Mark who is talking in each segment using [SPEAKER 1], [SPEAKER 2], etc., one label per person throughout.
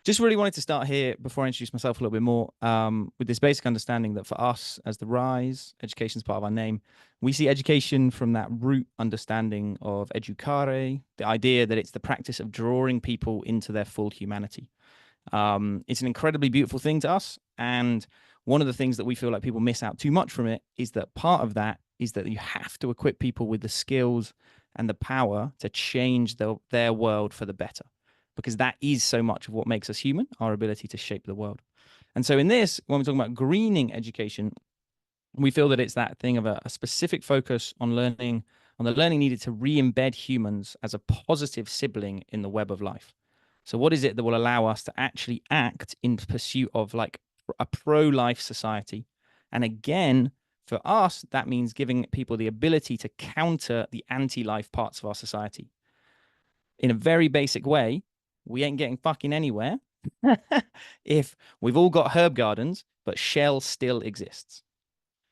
[SPEAKER 1] Just really wanted to start here before I introduce myself a little bit more, with this basic understanding that for us as the RYSE, education is part of our name. We see education from that root understanding of educare, the idea that it's the practice of drawing people into their full humanity. It's an incredibly beautiful thing to us. And one of the things that we feel like people miss out too much from it is that part of that is that you have to equip people with the skills and the power to change their world for the better, because that is so much of what makes us human, our ability to shape the world. And so in this, when we're talking about greening education, we feel that it's that thing of a specific focus on learning, on the learning needed to re-embed humans as a positive sibling in the web of life. So what is it that will allow us to actually act in pursuit of like a pro-life society? And again, for us, that means giving people the ability to counter the anti-life parts of our society. In a very basic way, we ain't getting fucking anywhere if we've all got herb gardens, but Shell still exists.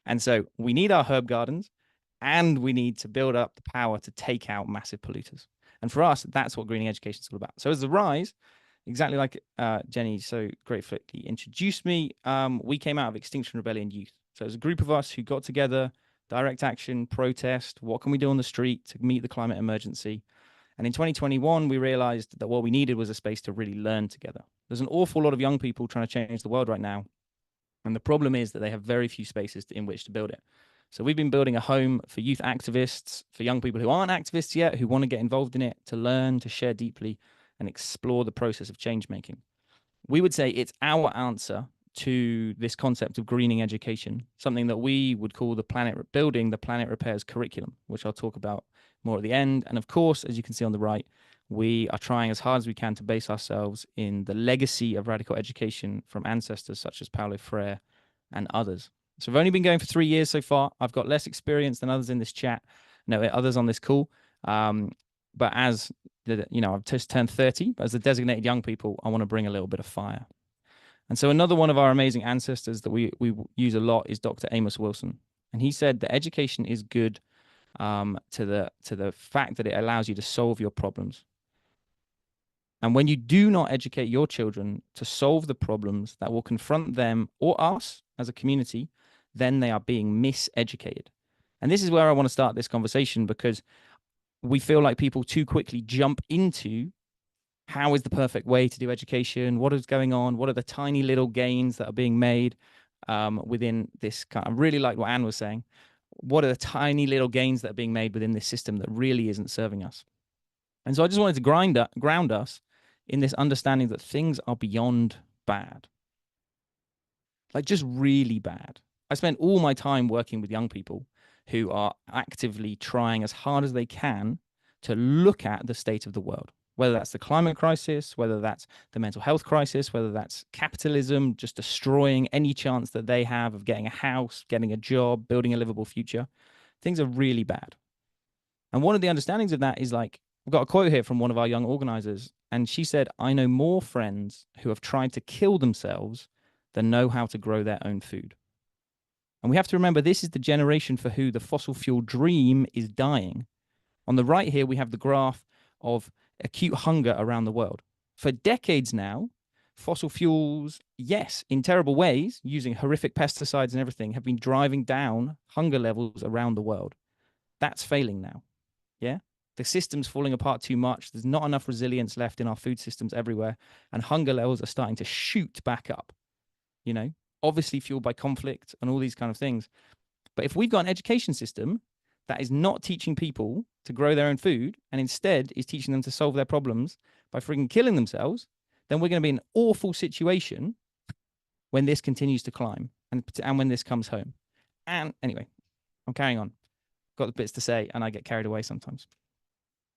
[SPEAKER 1] And so we need our herb gardens, and we need to build up the power to take out massive polluters. And for us, that's what greening education is all about. So as the RYSE, exactly like Jenny so gratefully introduced me, we came out of Extinction Rebellion Youth. So it was a group of us who got together, direct action, protest, what can we do on the street to meet the climate emergency? And in 2021, we realized that what we needed was a space to really learn together. There's an awful lot of young people trying to change the world right now. And the problem is that they have very few spaces in which to build it. So we've been building a home for youth activists, for young people who aren't activists yet, who want to get involved in it, to learn, to share deeply, and explore the process of change making. We would say it's our answer to this concept of greening education, something that we would call the planet repairs curriculum, which I'll talk about more at the end. And of course, as you can see on the right, we are trying as hard as we can to base ourselves in the legacy of radical education from ancestors such as Paulo Freire and others. So we've only been going for 3 years so far. I've got less experience than others in this chat, no, others on this call. But as I've just turned 30, but as the designated young people, I want to bring a little bit of fire. And so another one of our amazing ancestors that we use a lot is Dr. Amos Wilson. And he said that education is good to the fact that it allows you to solve your problems. And when you do not educate your children to solve the problems that will confront them or us as a community, then they are being miseducated. And this is where I want to start this conversation, because we feel like people too quickly jump into how is the perfect way to do education? What is going on? What are the tiny little gains that are being made within this kind of, I really like what Anne was saying. What are the tiny little gains that are being made within this system that really isn't serving us? And so I just wanted to ground us in this understanding that things are beyond bad, like just really bad. I spent all my time working with young people who are actively trying as hard as they can to look at the state of the world, whether that's the climate crisis, whether that's the mental health crisis, whether that's capitalism just destroying any chance that they have of getting a house, getting a job, building a livable future. Things are really bad. And one of the understandings of that is like, I've got a quote here from one of our young organizers, and she said, "I know more friends who have tried to kill themselves than know how to grow their own food." And we have to remember this is the generation for who the fossil fuel dream is dying. On the right here, we have the graph of acute hunger around the world. For decades now, fossil fuels, yes, in terrible ways, using horrific pesticides and everything, have been driving down hunger levels around the world. That's failing now. Yeah. The system's falling apart too much. There's not enough resilience left in our food systems everywhere. And hunger levels are starting to shoot back up, obviously fueled by conflict and all these kind of things. But if we've got an education system that is not teaching people to grow their own food and instead is teaching them to solve their problems by freaking killing themselves, then we're going to be in an awful situation when this continues to climb and when this comes home. And anyway, I'm carrying on. Got the bits to say and I get carried away sometimes.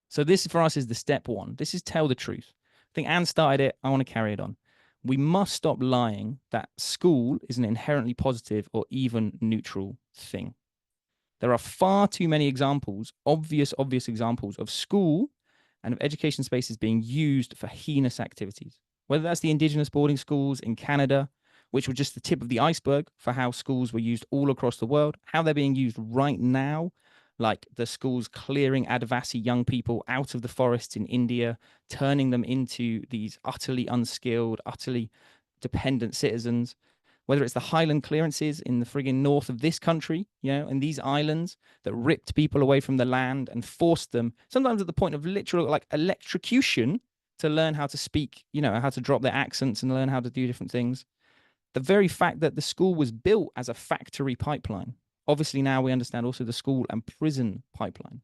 [SPEAKER 1] So this for us is the step one. This is tell the truth. I think Anne started it. I want to carry it on. We must stop lying that school is an inherently positive or even neutral thing. There are far too many examples, obvious examples of school and of education spaces being used for heinous activities. Whether that's the indigenous boarding schools in Canada, which were just the tip of the iceberg for how schools were used all across the world, how they're being used right now, like the schools clearing Adivasi young people out of the forests in India, turning them into these utterly unskilled, utterly dependent citizens. Whether it's the highland clearances in the frigging north of this country, in these islands that ripped people away from the land and forced them, sometimes at the point of literal like electrocution, to learn how to speak, how to drop their accents and learn how to do different things. The very fact that the school was built as a factory pipeline. Obviously, now we understand also the school and prison pipeline.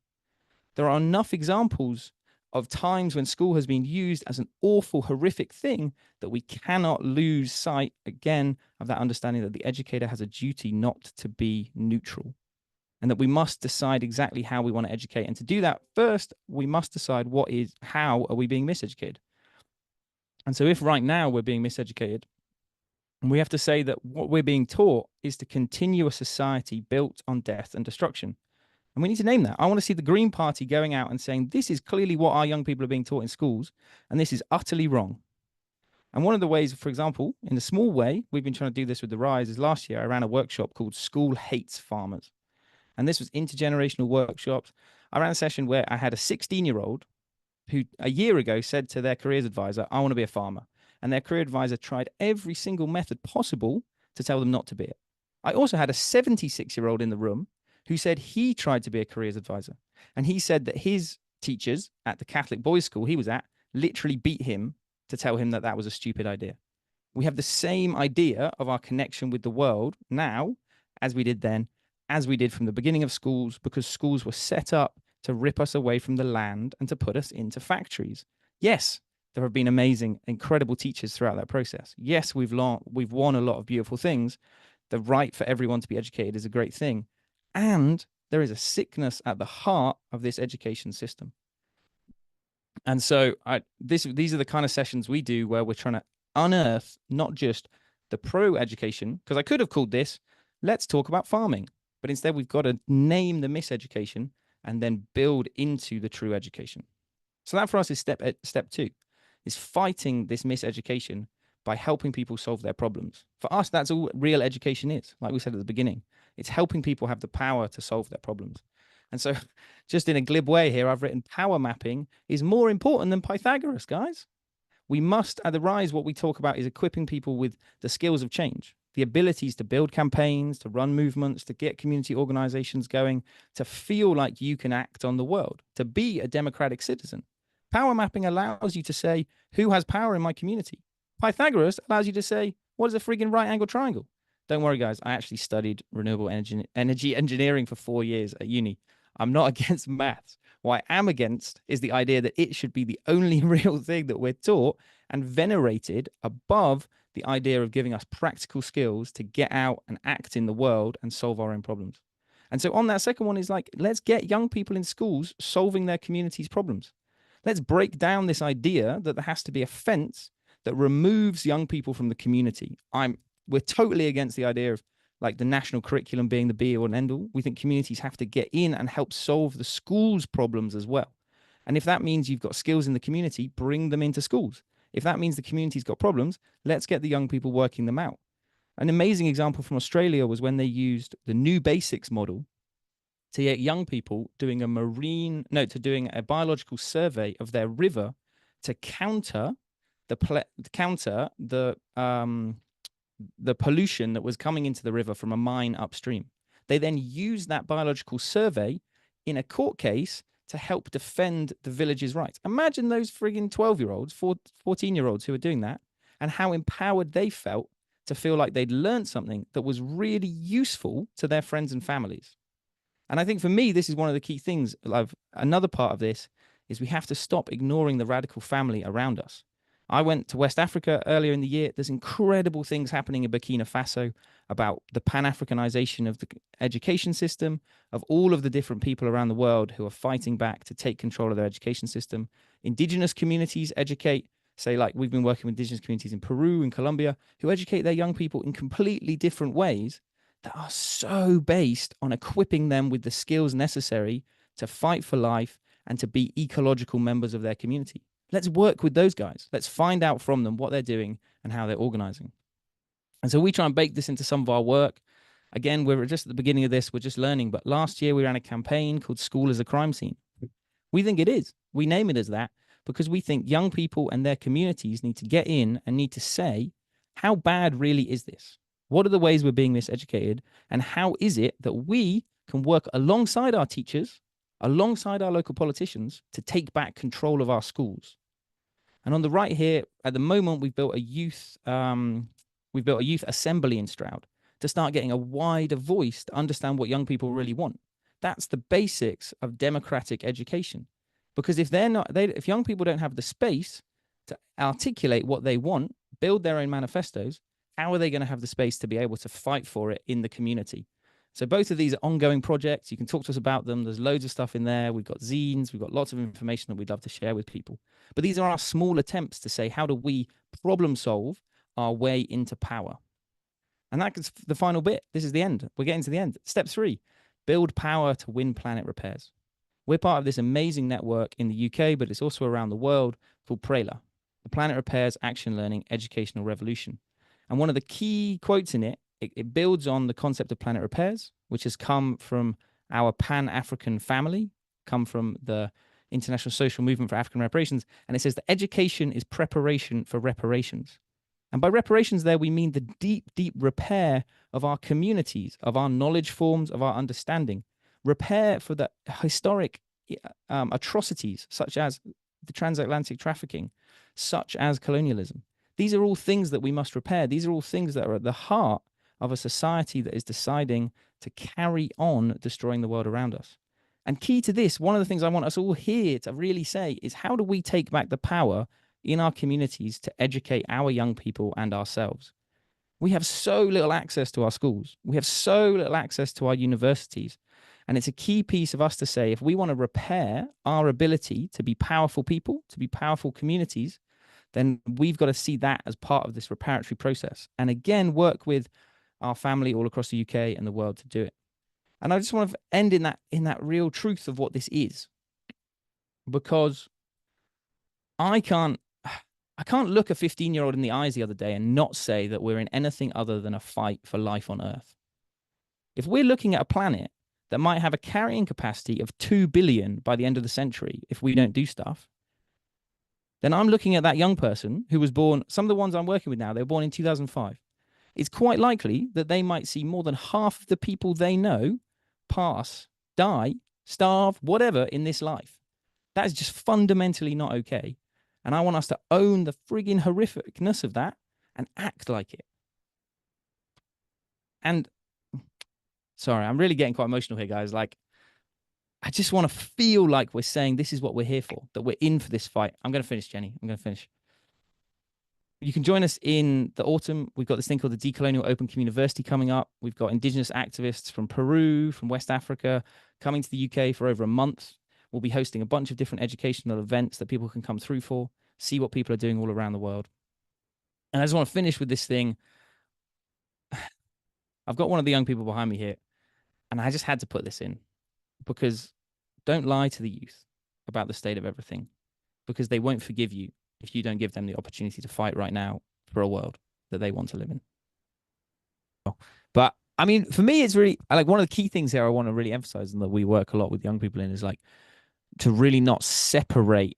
[SPEAKER 1] There are enough examples of times when school has been used as an awful, horrific thing that we cannot lose sight again of that understanding that the educator has a duty not to be neutral, and that we must decide exactly how we want to educate. And to do that, first, we must decide how are we being miseducated? And so if right now we're being miseducated, we have to say that what we're being taught is to continue a society built on death and destruction. And we need to name that. I want to see the Green Party going out and saying, this is clearly what our young people are being taught in schools, and this is utterly wrong. And one of the ways, for example, in a small way, we've been trying to do this with the RYSE, is last year I ran a workshop called School Hates Farmers. And this was intergenerational workshops. I ran a session where I had a 16-year-old who a year ago said to their careers advisor, I want to be a farmer. And their career advisor tried every single method possible to tell them not to be it. I also had a 76-year-old in the room who said he tried to be a careers advisor. And he said that his teachers at the Catholic boys' school he was at literally beat him to tell him that that was a stupid idea. We have the same idea of our connection with the world now, as we did then, as we did from the beginning of schools, because schools were set up to rip us away from the land and to put us into factories. Yes, there have been amazing, incredible teachers throughout that process. Yes, we've won a lot of beautiful things. The right for everyone to be educated is a great thing. And there is a sickness at the heart of this education system. And so these are the kind of sessions we do where we're trying to unearth not just the pro-education, because I could have called this, let's talk about farming. But instead, we've got to name the miseducation and then build into the true education. So that for us is step 2, is fighting this miseducation by helping people solve their problems. For us, that's all real education is. Like we said at the beginning, it's helping people have the power to solve their problems. And so just in a glib way here, I've written power mapping is more important than Pythagoras, guys. We must, at the RYSE, what we talk about is equipping people with the skills of change, the abilities to build campaigns, to run movements, to get community organizations going, to feel like you can act on the world, to be a democratic citizen. Power mapping allows you to say, who has power in my community? Pythagoras allows you to say, what is a friggin' right angle triangle? Don't worry, guys. I actually studied renewable energy engineering for 4 years at uni. I'm not against maths. What I am against is the idea that it should be the only real thing that we're taught and venerated above the idea of giving us practical skills to get out and act in the world and solve our own problems. And so on that second one is like, let's get young people in schools solving their community's problems. Let's break down this idea that there has to be a fence that removes young people from the community. We're totally against the idea of like the national curriculum being the be all and end all. We think communities have to get in and help solve the school's problems as well. And if that means you've got skills in the community, bring them into schools. If that means the community's got problems, let's get the young people working them out. An amazing example from Australia was when they used the new basics model to get young people doing doing a biological survey of their river to counter the pollution that was coming into the river from a mine upstream. They then used that biological survey in a court case to help defend the village's rights. Imagine those frigging 12-year-olds, 14-year-olds who were doing that, and how empowered they felt to feel like they'd learned something that was really useful to their friends and families. And I think for me, this is one of the key things. Another part of this is we have to stop ignoring the radical family around us. I went to West Africa earlier in the year. There's incredible things happening in Burkina Faso about the Pan-Africanization of the education system, of all of the different people around the world who are fighting back to take control of their education system. Indigenous communities educate, say like we've been working with indigenous communities in Peru and Colombia, who educate their young people in completely different ways that are so based on equipping them with the skills necessary to fight for life and to be ecological members of their community. Let's work with those guys. Let's find out from them what they're doing and how they're organizing. And so we try and bake this into some of our work. Again, we're just at the beginning of this. We're just learning. But last year we ran a campaign called School as a Crime Scene. We think it is. We name it as that because we think young people and their communities need to get in and need to say, how bad really is this? What are the ways we're being miseducated? And how is it that we can work alongside our teachers, alongside our local politicians to take back control of our schools? And on the right here, at the moment, we've built a youth assembly in Stroud to start getting a wider voice to understand what young people really want. That's the basics of democratic education. Because if if young people don't have the space to articulate what they want, build their own manifestos, how are they going to have the space to be able to fight for it in the community? So both of these are ongoing projects. You can talk to us about them. There's loads of stuff in there. We've got zines. We've got lots of information that we'd love to share with people. But these are our small attempts to say, how do we problem solve our way into power? And that's the final bit. This is the end. We're getting to the end. Step 3, build power to win planet repairs. We're part of this amazing network in the UK, but it's also around the world called PRELA, the Planet Repairs Action Learning Educational Revolution. And one of the key quotes in it builds on the concept of planet repairs, which has come from our Pan-African family, come from the International Social Movement for African Reparations. And it says that education is preparation for reparations. And by reparations there, we mean the deep, deep repair of our communities, of our knowledge forms, of our understanding. Repair for the historic atrocities, such as the transatlantic trafficking, such as colonialism. These are all things that we must repair. These are all things that are at the heart of a society that is deciding to carry on destroying the world around us. And key to this, one of the things I want us all here to really say is, how do we take back the power in our communities to educate our young people and ourselves? We have so little access to our schools. We have so little access to our universities. And it's a key piece of us to say, if we want to repair our ability to be powerful people, to be powerful communities, then we've got to see that as part of this reparatory process. And again, work with our family all across the UK and the world to do it. And I just want to end in that real truth of what this is, because I can't look a 15-year-old in the eyes the other day and not say that we're in anything other than a fight for life on Earth. If we're looking at a planet that might have a carrying capacity of 2 billion by the end of the century if we don't do stuff, then I'm looking at that young person who was born, some of the ones I'm working with now, they were born in 2005. It's quite likely that they might see more than half of the people they know pass, die, starve, whatever in this life. That is just fundamentally not okay. And I want us to own the frigging horrificness of that and act like it. And sorry, I'm really getting quite emotional here, guys. Like, I just want to feel like we're saying this is what we're here for, that we're in for this fight. I'm going to finish, Jenny. I'm going to finish. You can join us in the autumn. We've got this thing called the Decolonial Open Community coming up. We've got Indigenous activists from Peru, from West Africa, coming to the UK for over a month. We'll be hosting a bunch of different educational events that people can come through for, see what people are doing all around the world. And I just want to finish with this thing. I've got one of the young people behind me here, and I just had to put this in, because don't lie to the youth about the state of everything, because they won't forgive you if you don't give them the opportunity to fight right now for a world that they want to live in. But I mean, for me, it's really like one of the key things here I want to really emphasize, and that we work a lot with young people in, is like to really not separate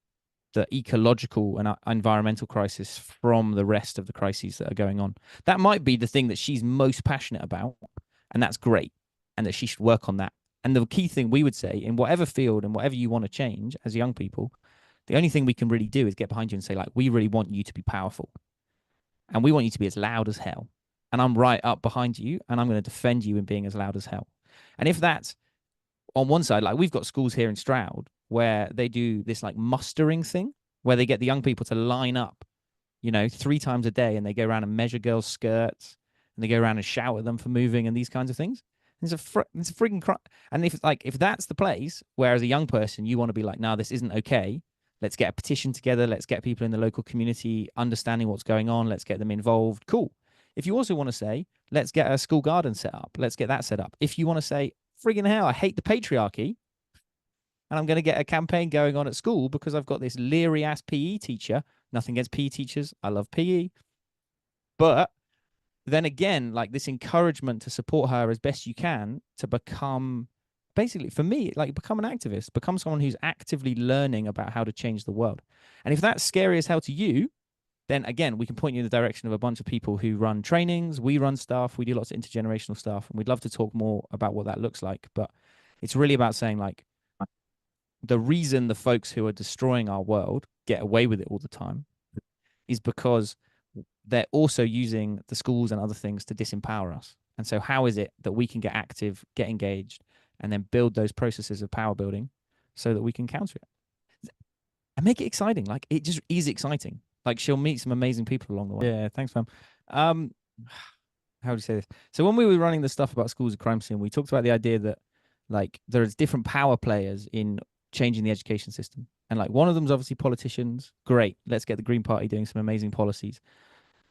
[SPEAKER 1] the ecological and environmental crisis from the rest of the crises that are going on. That might be the thing that she's most passionate about, and that's great, and that she should work on that. And the key thing we would say, in whatever field and whatever you want to change as young people, the only thing we can really do is get behind you and say, like, we really want you to be powerful, and we want you to be as loud as hell. And I'm right up behind you, and I'm going to defend you in being as loud as hell. And if that's on one side, like we've got schools here in Stroud where they do this like mustering thing, where they get the young people to line up, 3 times a day, and they go around and measure girls' skirts, and they go around and shout at them for moving and these kinds of things. It's a freaking crime. And if that's the place where, as a young person, you want to be like, no, this isn't okay. Let's get a petition together. Let's get people in the local community understanding what's going on. Let's get them involved. Cool. If you also want to say, let's get a school garden set up. Let's get that set up. If you want to say, friggin' hell, I hate the patriarchy, and I'm going to get a campaign going on at school because I've got this leery ass PE teacher. Nothing against PE teachers. I love PE. But then again, like this encouragement to support her as best you can to become, basically for me, like become an activist, become someone who's actively learning about how to change the world. And if that's scary as hell to you, then again, we can point you in the direction of a bunch of people who run trainings. We run stuff. We do lots of intergenerational stuff. And we'd love to talk more about what that looks like. But it's really about saying, like, the reason the folks who are destroying our world get away with it all the time is because they're also using the schools and other things to disempower us. And so, how is it that we can get active, get engaged, and then build those processes of power building so that we can counter it and make it exciting? Like, it just is exciting. Like, she'll meet some amazing people along the way. Yeah, thanks, fam. How do you say this? So when we were running the stuff about schools of crime scene, we talked about the idea that like there's different power players in changing the education system. And like one of them is obviously politicians. Great. Let's get the Green Party doing some amazing policies.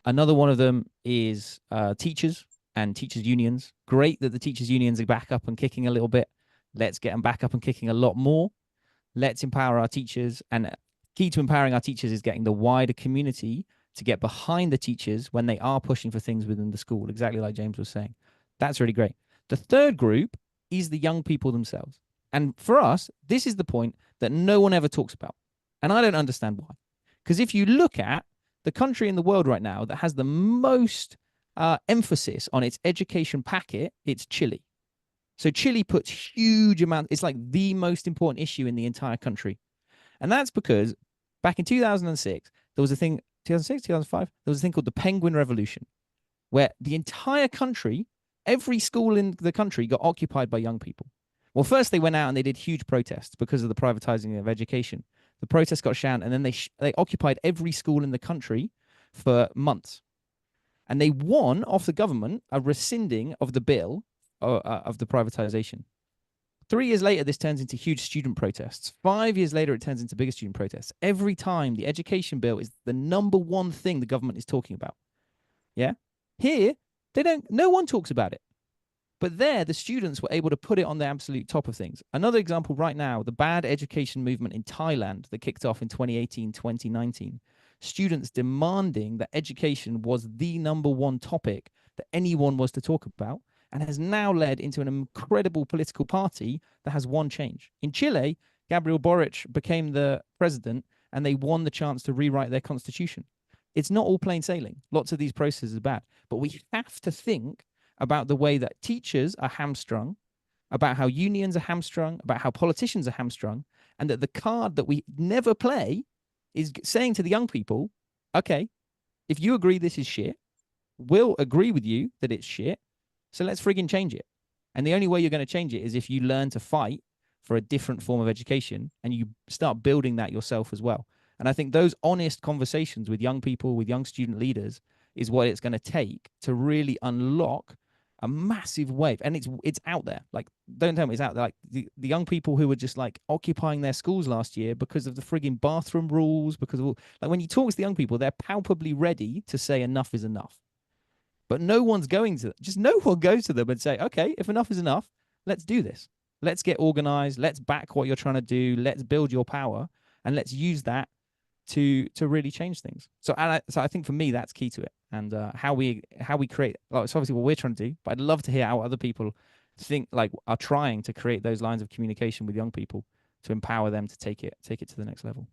[SPEAKER 1] Another one of them is teachers and teachers unions. Great that the teachers unions are back up and kicking a little bit. Let's get them back up and kicking a lot more. Let's empower our teachers. And key to empowering our teachers is getting the wider community to get behind the teachers when they are pushing for things within the school, exactly like James was saying. That's really great. The third group is the young people themselves. And for us, this is the point that no one ever talks about. And I don't understand why. Because if you look at the country in the world right now that has the most emphasis on its education packet, it's Chile. So Chile puts huge amounts, it's like the most important issue in the entire country. And that's because back in 2006, there was a thing, 2006, 2005, there was a thing called the Penguin Revolution, where the entire country, every school in the country got occupied by young people. Well, first they went out and they did huge protests because of the privatizing of education. The protests got shunned, and then they occupied every school in the country for months. And they won off the government a rescinding of the bill of the privatization. 3 years later, this turns into huge student protests. 5 years later, it turns into bigger student protests. Every time the education bill is the number one thing the government is talking about. Yeah. Here, no one talks about it. But there, the students were able to put it on the absolute top of things. Another example right now, the bad education movement in Thailand that kicked off in 2018, 2019. Students demanding that education was the number one topic that anyone was to talk about, and has now led into an incredible political party that has won change. In Chile, Gabriel Boric became the president, and they won the chance to rewrite their constitution. It's not all plain sailing. Lots of these processes are bad. But we have to think about the way that teachers are hamstrung, about how unions are hamstrung, about how politicians are hamstrung, and that the card that we never play is saying to the young people, okay, if you agree this is shit, we'll agree with you that it's shit, so let's frigging change it. And the only way you're going to change it is if you learn to fight for a different form of education and you start building that yourself as well. And I think those honest conversations with young people, with young student leaders, is what it's going to take to really unlock a massive wave. And it's out there. Like, don't tell me it's out there. Like the young people who were just like occupying their schools last year because of the frigging bathroom rules, because of all, like when you talk to the young people, they're palpably ready to say enough is enough. But no one's going to, just no one goes to them and say, okay, if enough is enough, let's do this. Let's get organized. Let's back what you're trying to do. Let's build your power, and let's use that to really change things. So I think for me, that's key to it. And how we create, well, it's obviously what we're trying to do, but I'd love to hear how other people think, like, are trying to create those lines of communication with young people to empower them to take it to the next level.